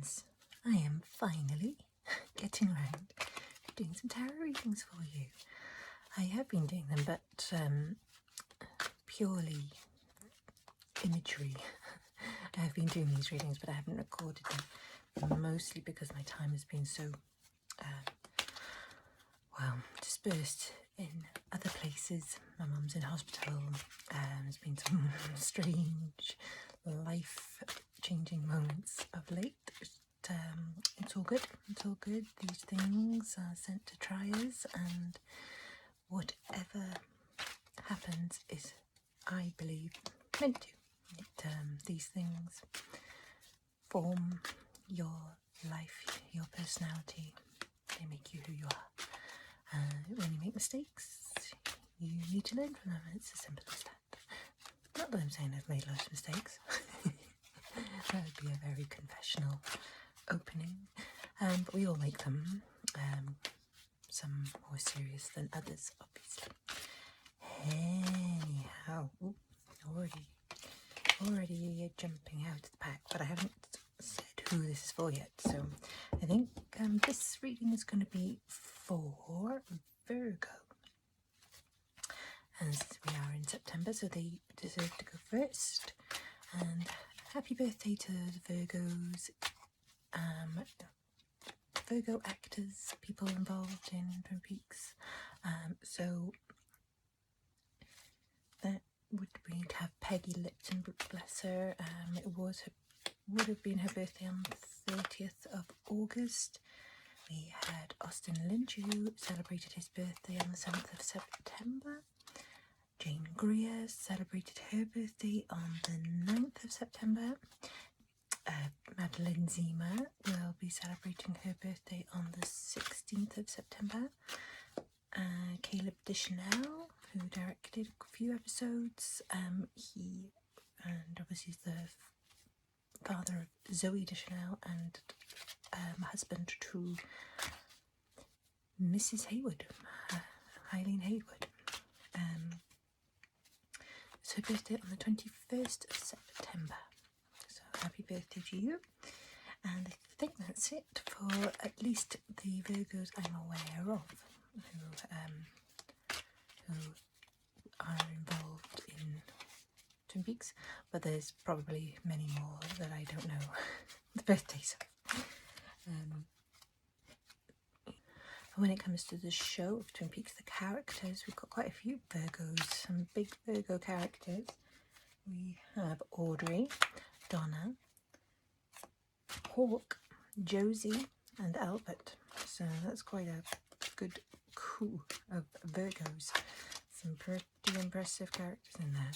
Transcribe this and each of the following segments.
friends, I am finally getting around to doing some tarot readings for you. I have been doing them, but purely imagery. I've been doing these readings, but I haven't recorded them, mostly because my time has been so, dispersed in other places. My mum's in hospital, there's been some strange life-changing moments of late. It's all good, it's all good. These things are sent to try us, and whatever happens is, I believe, meant to. These things form your life, your personality. They make you who you are. When you make mistakes, you need to learn from them. It's as simple as that. Not that I'm saying I've made lots of mistakes. That would be a very confessional opening. But we all make them. Some more serious than others, obviously. Anyhow, already jumping out of the pack, but I haven't said who this is for yet. So I think this reading is going to be for Virgo. As we are in September, so they deserve to go first. And happy birthday to the Virgos. Virgo actors, people involved in Twin Peaks. So that would have Peggy Lipton, bless her. It would have been her birthday on the 30th of August. We had Austin Lynch, who celebrated his birthday on the 7th of September. Jane Greer celebrated her birthday on the 9th of September. Madeline Zima will be celebrating her birthday on the 16th of September. Caleb Deschanel, who directed a few episodes, he obviously is the father of Zoe Deschanel and husband to Mrs. Hayward, Eileen Hayward. It's her birthday on the 21st of September. So happy birthday to you. And I think that's it for at least the Virgos I'm aware of who are involved in Twin Peaks, but there's probably many more that I don't know the birthdays of. When it comes to the show of Twin Peaks, the characters, we've got quite a few Virgos, some big Virgo characters. We have Audrey, Donna, Hawk, Josie and Albert. So that's quite a good coup of Virgos. Some pretty impressive characters in there.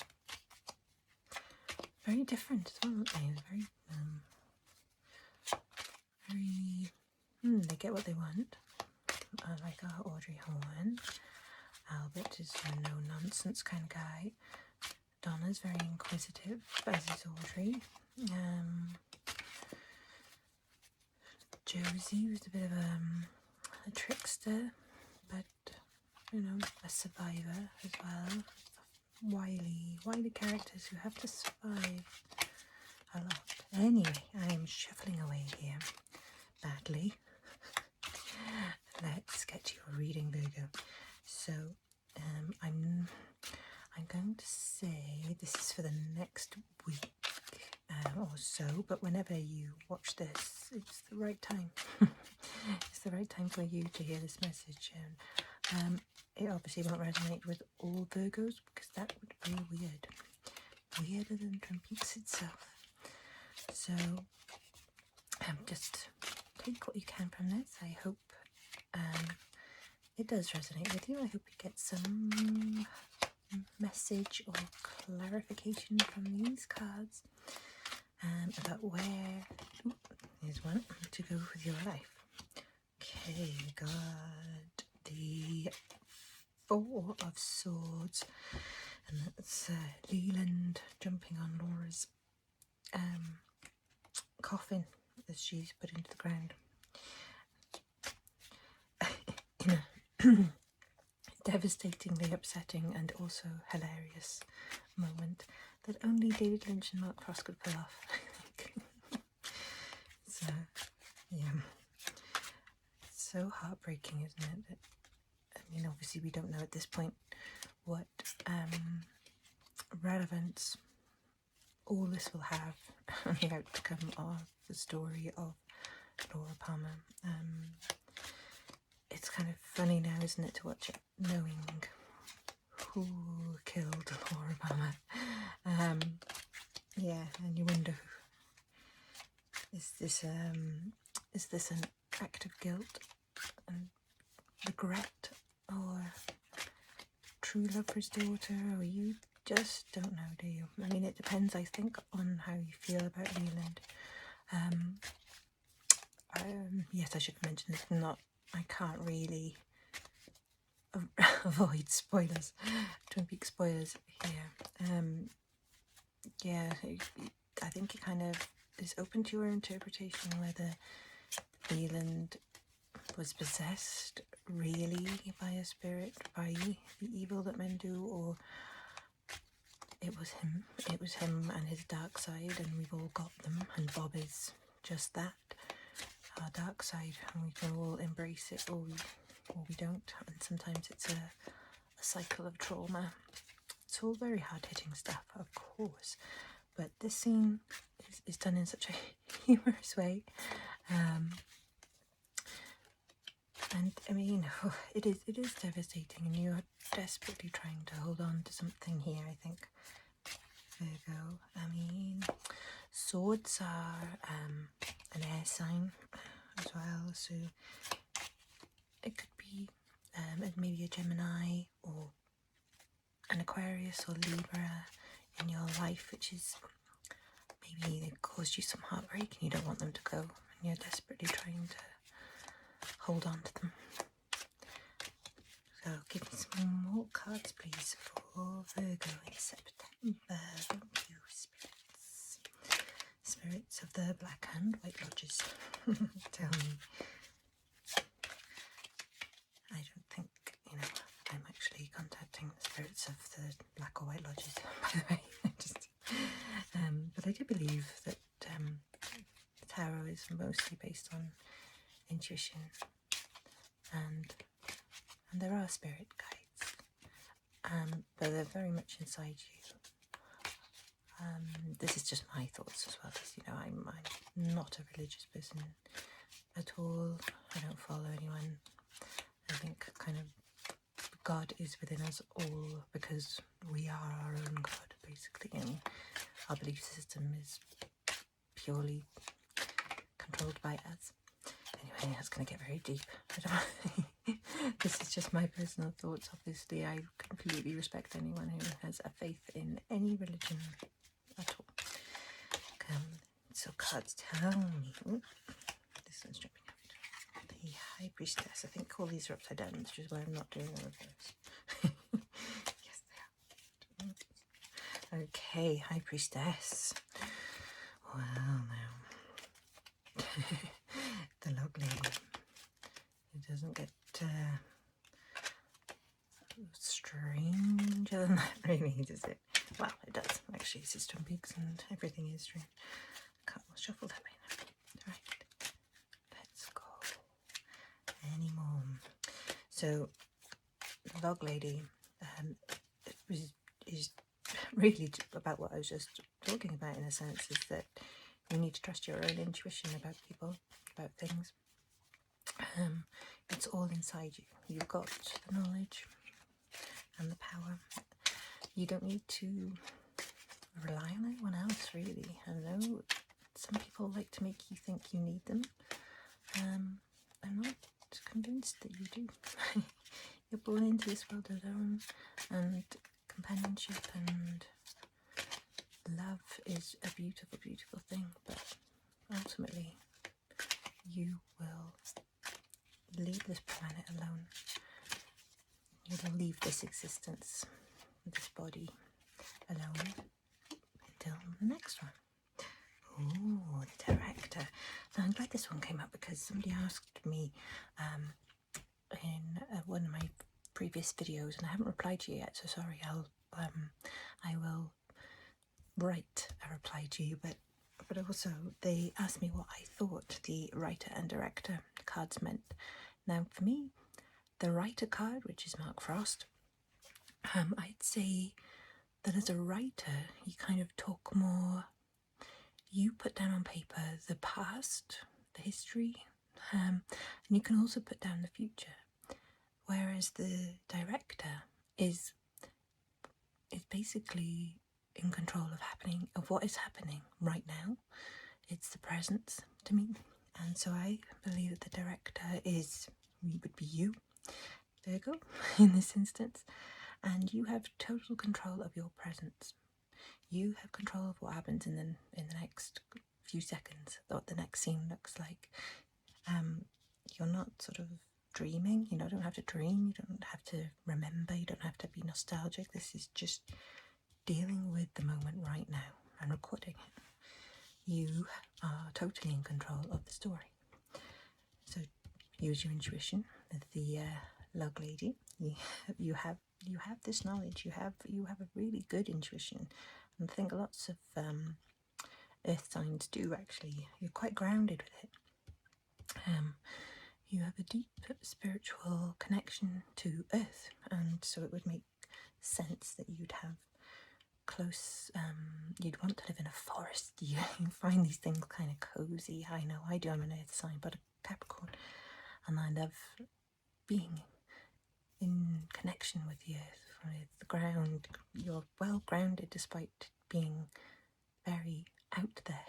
Very different as well, aren't they? They get what they want. Like our Audrey Horn. Albert is a no-nonsense kind of guy. Donna's very inquisitive, as is Audrey. Josie was a bit of a trickster, but a survivor as well. Wily characters who have to survive a lot. Anyway, I am shuffling away here badly. Let's get to your reading, Virgo. So I'm going to say this is for the next week or so, but whenever you watch this, it's the right time. It's the right time for you to hear this message. And it obviously won't resonate with all Virgos, because that would be weird. Weirder than Twin Peaks itself. So just take what you can from this. I hope it does resonate with you. I hope you get some message or clarification from these cards about where, here's one, to go with your life. Okay, we got the Four of Swords, and that's Leland jumping on Laura's coffin as she's put into the ground. In a devastatingly upsetting and also hilarious moment that only David Lynch and Mark Frost could pull off. So Yeah. It's so heartbreaking, isn't it? That, I mean, obviously we don't know at this point what relevance all this will have on the outcome of the story of Laura Palmer. It's kind of funny now, isn't it, to watch it, knowing who killed Laura Palmer. Yeah, and you wonder, is this an act of guilt and regret, or true love for his daughter, or you just don't know, do you? I mean, it depends, I think, on how you feel about Leland. Yes, I should mention this. I can't really avoid spoilers, Twin Peaks spoilers here. Yeah, I think it kind of is open to your interpretation whether Leland was possessed really by a spirit, by the evil that men do, or it was him and his dark side, and we've all got them, and Bob is just that, our dark side, and we can all embrace it, or we don't, and sometimes it's a cycle of trauma. It's all very hard-hitting stuff, of course, but this scene is done in such a humorous way. And I mean, it is devastating, and you are desperately trying to hold on to something here, I think. Virgo. I mean, swords are an air sign as well, so it could be maybe a Gemini or an Aquarius or Libra in your life, which is maybe they caused you some heartbreak and you don't want them to go, and you're desperately trying to hold on to them. So give me some more cards, please, for Virgo in September. Thank you, spirits. Spirits of the Black and White Lodges. Tell me. I don't think, I'm actually contacting the spirits of the Black or White Lodges, by the way. But I do believe that the tarot is mostly based on intuition, and there are spirit guides, but they're very much inside you. This is just my thoughts as well, as I'm not a religious person at all. I don't follow anyone. I think kind of God is within us all because we are our own God, basically, and our belief system is purely controlled by us. Anyway, that's going to get very deep. This is just my personal thoughts. Obviously, I completely respect anyone who has a faith in any religion at all. So cards tell me. Ooh, this one's jumping out. The High Priestess. I think all these are upside down, which is why I'm not doing the reverse. Yes, they are. Okay, High Priestess. Well, now. The log lady. It doesn't get stranger than that, really, does it? Well, it does. Actually, this is Twin Peaks and everything is strange. We'll shuffle that way now. Right. Let's go. Any more? So, the log lady is really about what I was just talking about, in a sense, is that you need to trust your own intuition about people, about things. It's all inside you. You've got the knowledge and the power. You don't need to rely on anyone else, really. I know some people like to make you think you need them. I'm not convinced that you do. You're born into this world alone, and companionship and love is a beautiful, beautiful thing, but ultimately you will leave this planet alone. You will leave this existence, this body, alone until the next one. Ooh, the director. So I'm glad this one came up because somebody asked me in one of my previous videos, and I haven't replied to you yet, so sorry. I will write a reply to you, but but also they asked me what I thought the writer and director cards meant. Now, for me, the writer card, which is Mark Frost, I'd say that as a writer, you kind of talk more, you put down on paper the past, the history, and you can also put down the future. Whereas the director is basically in control of what is happening right now. It's the present to me. And so I believe that the director would be you, Virgo, in this instance. And you have total control of your presence. You have control of what happens in the next few seconds, what the next scene looks like. You're not sort of dreaming, you don't have to dream, you don't have to remember, you don't have to be nostalgic. This is just dealing with the moment right now and recording it. You are totally in control of the story. So use your intuition. The log lady, you have this knowledge. You have a really good intuition, and I think lots of earth signs do actually. You're quite grounded with it. You have a deep spiritual connection to earth, and so it would make sense that you'd have close, you'd want to live in a forest. You find these things kind of cozy. I know I do. I'm an earth sign, but a Capricorn, and I love being in connection with the earth, with the ground. You're well grounded despite being very out there.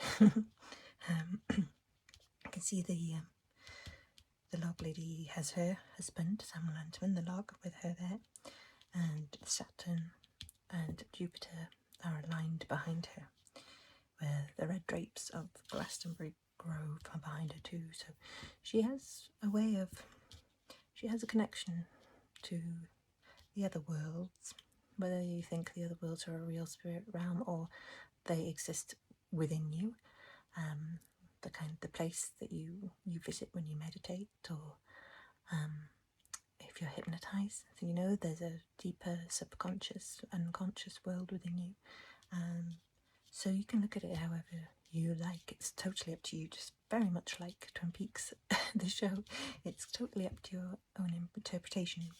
I can see the log lady has her husband, Sam Lanterman, the log with her there, and Saturn and Jupiter are aligned behind her, where the red drapes of Glastonbury Grove are behind her too. So she has a connection to the other worlds, whether you think the other worlds are a real spirit realm or they exist within you. The place that you visit when you meditate, or if you're hypnotized, so there's a deeper subconscious, unconscious world within you. So you can look at it however you like. It's totally up to you, just very much like Twin Peaks, the show. It's totally up to your own interpretation.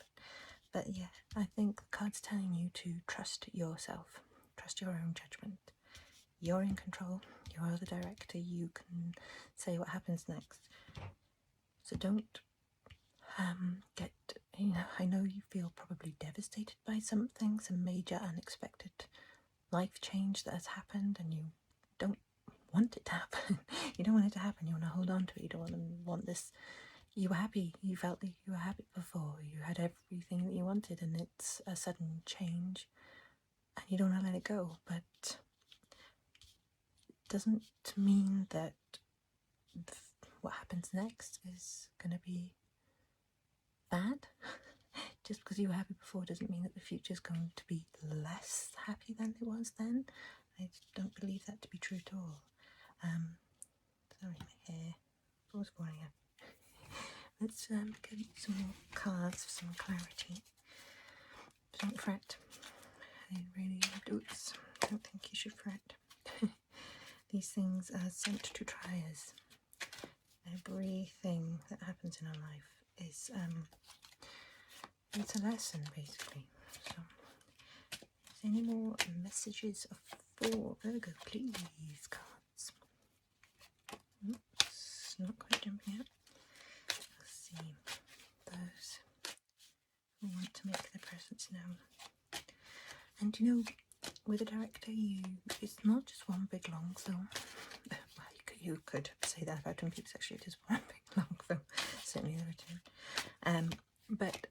But yeah, I think the card's telling you to trust yourself, trust your own judgment. You're in control, you're the director, you can say what happens next. So don't get, I know you feel probably devastated by something, some major unexpected life change that has happened, and you don't want it to happen. You don't want it to happen, you want to hold on to it, you don't want this. You were happy, you felt that you were happy before, you had everything that you wanted, and it's a sudden change and you don't want to let it go. But doesn't mean that what happens next is going to be bad. Just because you were happy before doesn't mean that the future is going to be less happy than it was then. I don't believe that to be true at all. Sorry, my hair. What's going on? Let's get some more cards for some clarity. Don't fret. I really don't think you should fret. These things are sent to try us. Everything that happens in our life is it's a lesson, basically. So, is there any more messages for Virgo, please, cards? Oops, not quite jumping out. Let's see. Those who want to make their presence known. And with a director, it's not just one big long film. Well, you could say that about Twin Peaks. Actually, it is one big long film. Certainly the return. But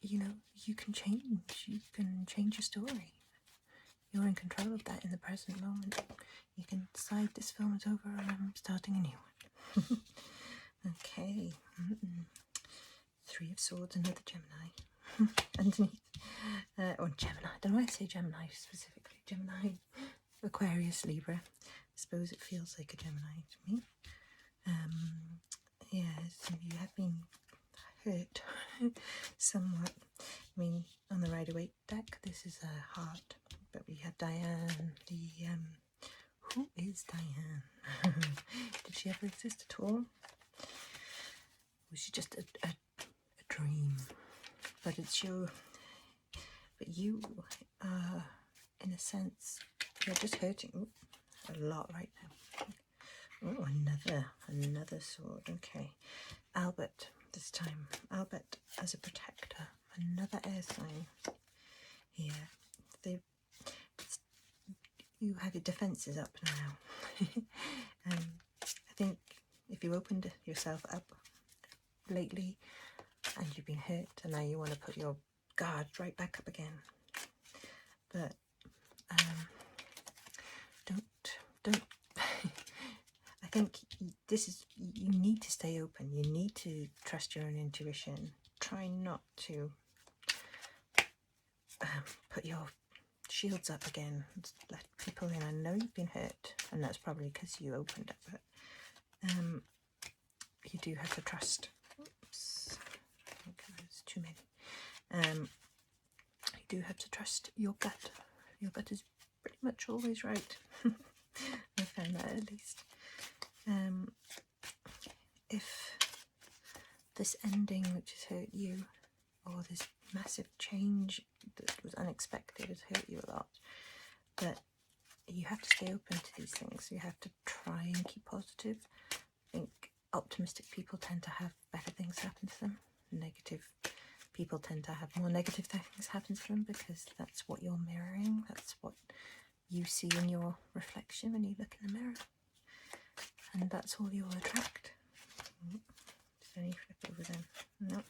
you can change. You can change your story. You're in control of that in the present moment. You can decide this film is over and I'm starting a new one. Okay. Three of Swords, another Gemini. Underneath. Or Gemini. I don't know why I say Gemini specifically. Gemini, Aquarius, Libra. I suppose it feels like a Gemini to me. Yes, you have been hurt somewhat. I mean, on the Rider-Waite deck, this is a heart, but we have Diane, the Who is Diane? Did she ever exist at all? Was she just a dream? But it's you. But you are, in a sense, you're just hurting a lot right now. Oh, another sword. Okay, Albert this time. Albert as a protector. Another air sign here. You have your defences up now. I think if you opened yourself up lately and you've been hurt and now you want to put your guard right back up again, but don't I think you need to stay open. You need to trust your own intuition. Try not to put your shields up again. Let people in. I know you've been hurt, and that's probably because you opened up, but you do have to trust. Oops, okay, there's too many. You do have to trust your gut. Your gut is pretty much always right. I found that at least. If this ending which has hurt you, or this massive change that was unexpected has hurt you a lot, but you have to stay open to these things. You have to try and keep positive. I think optimistic people tend to have better things happen to them. Negative people tend to have more negative things happen to them because that's what you're mirroring. That's what you see in your reflection when you look in the mirror. And that's all you'll attract. Is there any flip over them? No.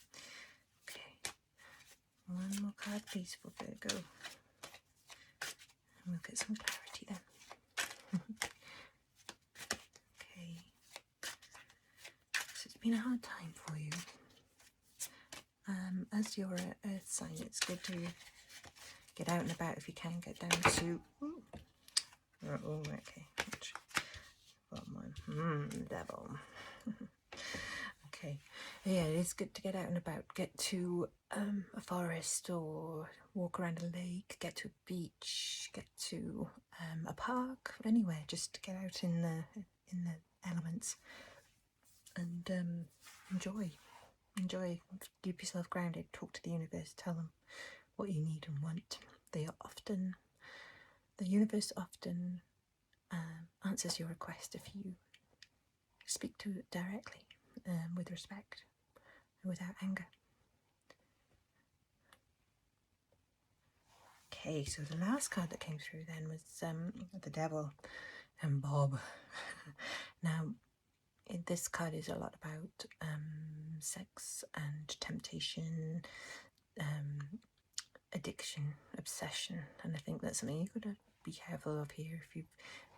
Okay. One more card, please, for Virgo. And we'll get some clarity then. Okay. So it's been a hard time for you. As you're an earth sign, it's good to get out and about if you can. Get down to... Oh, okay. Devil. Okay. Yeah, it is good to get out and about. Get to a forest or walk around a lake. Get to a beach. Get to a park. Anywhere. Just get out in the elements and enjoy. Keep yourself grounded. Talk to the universe. Tell them what you need and want. The universe often answers your request if you speak to it directly, with respect and without anger. Okay, so the last card that came through then was the Devil and Bob. Now, this card is a lot about sex and temptation, addiction, obsession, and I think that's something you've got to be careful of here. If you've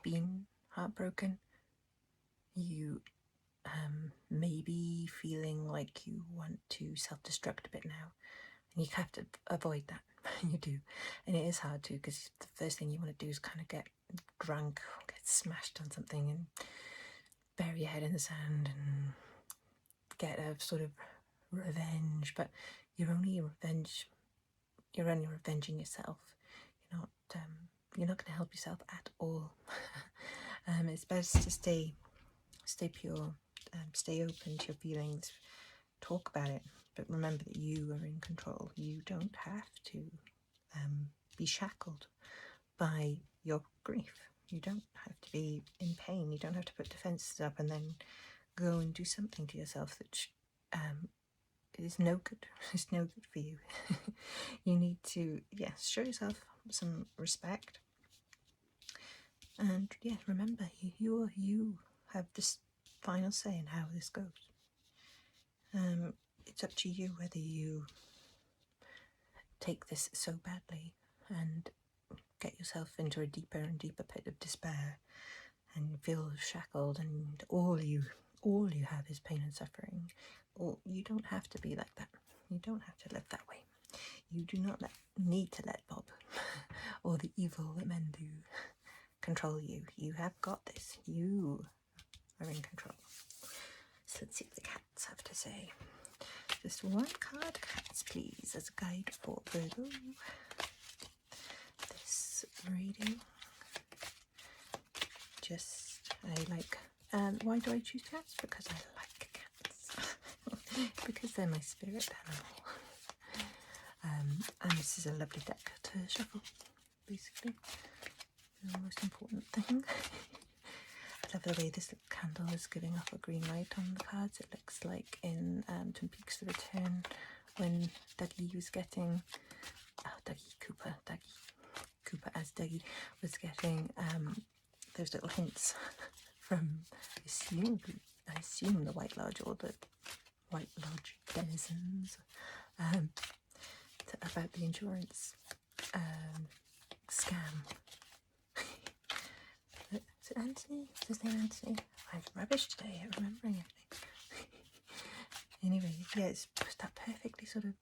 been heartbroken, you may be feeling like you want to self-destruct a bit now, and you have to avoid that. You do, and it is hard to, because the first thing you want to do is kind of get drunk, get smashed on something and bury your head in the sand and get a sort of revenge, but you're only revenging yourself. You're not going to help yourself at all. It's best to stay pure, stay open to your feelings, talk about it, but remember that you are in control. You don't have to be shackled by your grief. You don't have to be in pain. You don't have to put defences up and then go and do something to yourself that is no good. It's no good for you. You need to, yes, show yourself some respect. And yeah, remember, you have this final say in how this goes. It's up to you whether you take this so badly and get yourself into a deeper and deeper pit of despair and feel shackled and all you have is pain and suffering. Or you don't have to be like that. You don't have to live that way. You do not need to let Bob or the evil that men do control you. You have got this. You are in control. So let's see what the cats have to say. Just one card, cats, please, as a guide for Virgo. This reading. I like, why do I choose cats? Because I like cats. Because they're my spirit animal. And this is a lovely deck to shuffle, basically. The most important thing. I love the way this little candle is giving off a green light on the cards. It looks like in Twin Peaks The Return when Dougie was getting, Cooper as Dougie was getting those little hints from, I assume the White Lodge or the White Lodge denizens about the insurance scam. Is it Anthony? Is his name Anthony? I'm rubbish today at remembering everything. Anyway, yeah, it's that perfectly sort of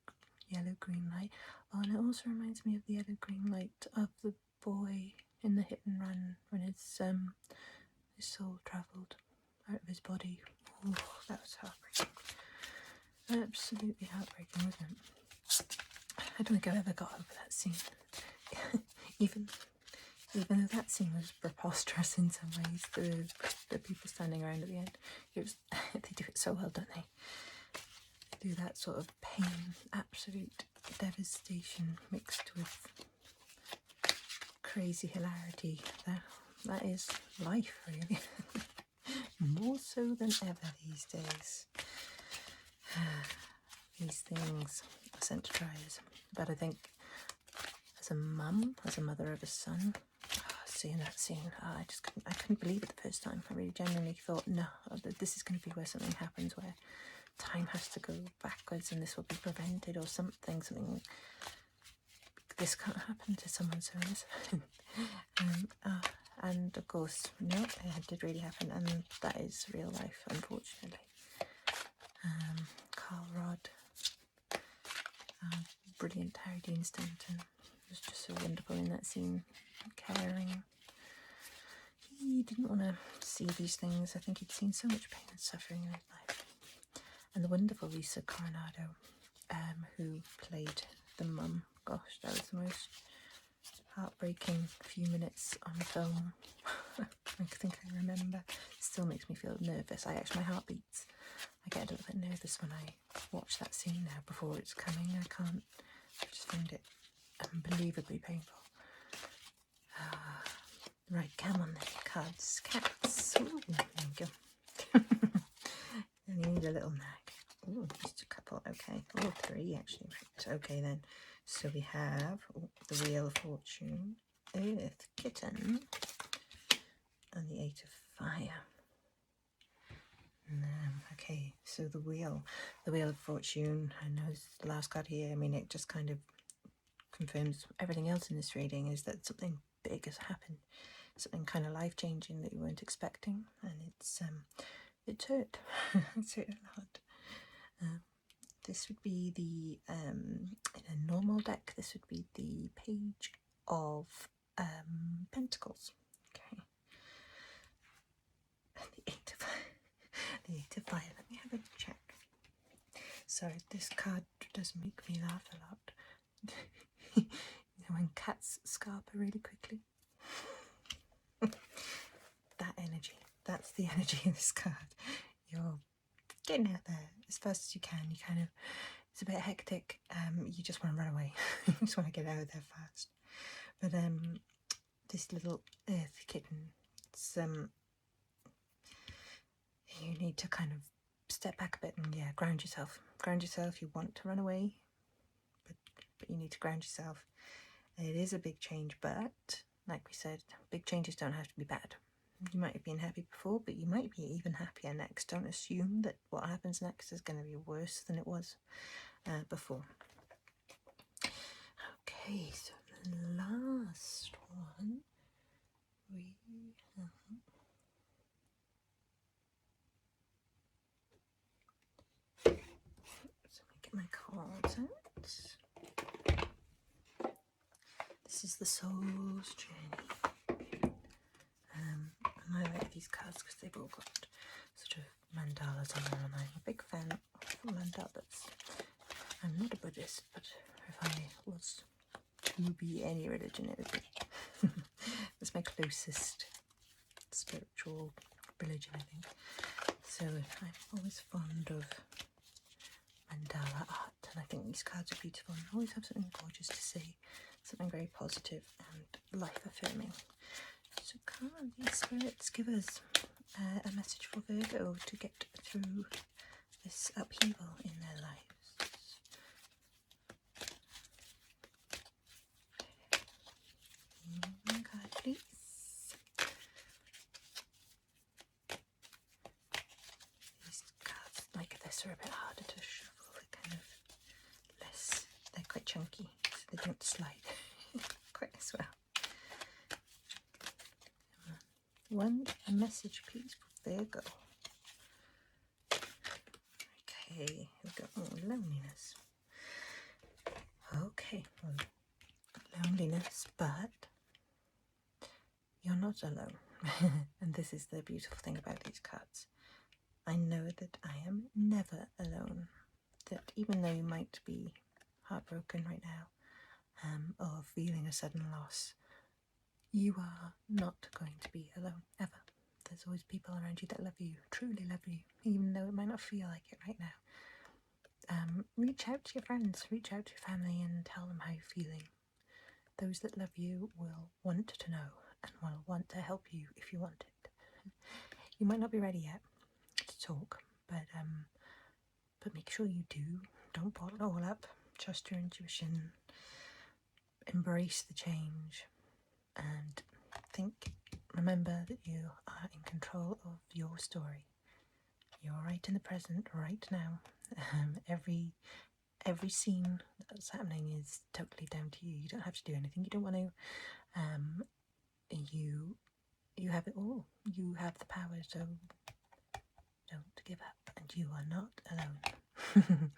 yellow-green light. Oh, and it also reminds me of the yellow-green light of the boy in the hit and run when his soul travelled out of his body. Oh, that was heartbreaking. Absolutely heartbreaking, wasn't it? I don't think I've ever got over that scene. Even though that scene was preposterous in some ways, the people standing around at the end, it was, they do it so well, don't they? They do that sort of pain, absolute devastation mixed with crazy hilarity. That is life, really. More so than ever these days. These things are sent to triers. But I think as a mum, as a mother of a son, seeing that scene, I couldn't believe it the first time. I really genuinely thought, no, this is going to be where something happens, where time has to go backwards and this will be prevented or something. This can't happen to someone so innocent. And of course, no, it did really happen, and that is real life, unfortunately. Carl Rodd, brilliant Harry Dean Stanton, was just so wonderful in that scene, caring. He didn't want to see these things. I think he'd seen so much pain and suffering in his life. And the wonderful Lisa Coronado, who played the mum. Gosh, that was the most heartbreaking few minutes on film I think I remember. It still makes me feel nervous. My heart beats. I get a little bit nervous when I watch that scene now before it's coming. I just find it unbelievably painful. Right, come on then, cards, cats. Ooh, there we go. I need a little nag. Oh, just a couple, okay. Oh, 3 actually. Right. Okay then. So we have the Wheel of Fortune, Earth, Kitten, and the 8 of Fire. Okay, so the Wheel of Fortune, I know it's the last card here. I mean, it just kind of confirms everything else in this reading, is that something big has happened, something kind of life-changing that you weren't expecting, and it's hurt. It's hurt a lot. This would be the, in a normal deck, this would be the Page of Pentacles. Okay. And the 8 of Fire. Let me have a check. Sorry, this card does make me laugh a lot. You know, when cats scarper really quickly. That energy. That's the energy of this card. You're getting out there as fast as you can. You kind of, it's a bit hectic. You just want to run away. You just want to get out of there fast. But this little Earth Kitten, it's you need to kind of step back a bit and ground yourself. Ground yourself. You want to run away, but you need to ground yourself. It is a big change, but like we said, big changes don't have to be bad. You might have been happy before, but you might be even happier next. Don't assume that what happens next is going to be worse than it was before. Okay, so the last one we have. So let me get my cards out. This is the Soul's Journey. I like these cards because they've all got sort of mandalas on them, and I'm a big fan of mandalas. I'm not a Buddhist, but if I was to be any religion, it would be. That's my closest spirit or religion, I think. So I'm always fond of mandala art, and I think these cards are beautiful and always have something gorgeous to say, something very positive and life affirming. So come on, these spirits, give us a message for Virgo to get through this upheaval in their lives. One card, please. These cards like this are a bit harder to shuffle. They're kind of less, they're quite chunky, so they don't slide quite as well. One message, please, for Virgo. Okay, we've got loneliness. Okay, well, loneliness, but you're not alone. And this is the beautiful thing about these cards. I know that I am never alone. That even though you might be heartbroken right now, or feeling a sudden loss, you are not going to be alone, ever. There's always people around you that love you, truly love you, even though it might not feel like it right now. Reach out to your friends, reach out to your family and tell them how you're feeling. Those that love you will want to know and will want to help you if you want it. You might not be ready yet to talk, but make sure you do. Don't bottle it all up. Trust your intuition. Embrace the change. And remember that you are in control of your story. You're right in the present, right now. Every scene that's happening is totally down to you. You don't have to do anything. You don't want to. You have it all. You have the power, so don't give up. And you are not alone.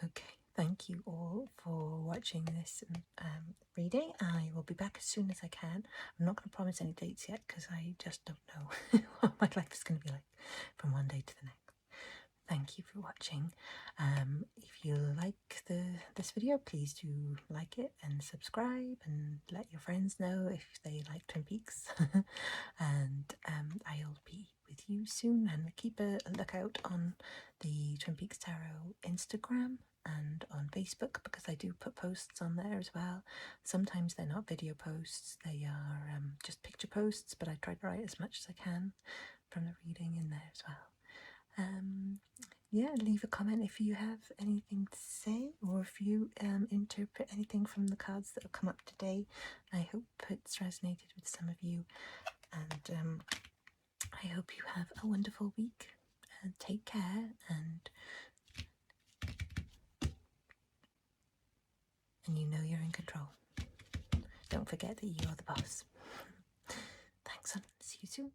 Okay. Thank you all for watching this reading. I will be back as soon as I can. I'm not going to promise any dates yet because I just don't know what my life is going to be like from one day to the next. Thank you for watching. If you like this video, please do like it and subscribe and let your friends know if they like Twin Peaks. And I'll be with you soon, and keep a lookout on the Twin Peaks Tarot Instagram and on Facebook, because I do put posts on there as well. Sometimes they're not video posts, they are just picture posts, but I try to write as much as I can from the reading in there as well. Yeah, leave a comment if you have anything to say, or if you interpret anything from the cards that have come up today. I hope it's resonated with some of you, and I hope you have a wonderful week. Take care, and you know you're in control. Don't forget that you're the boss. Thanks, and see you soon.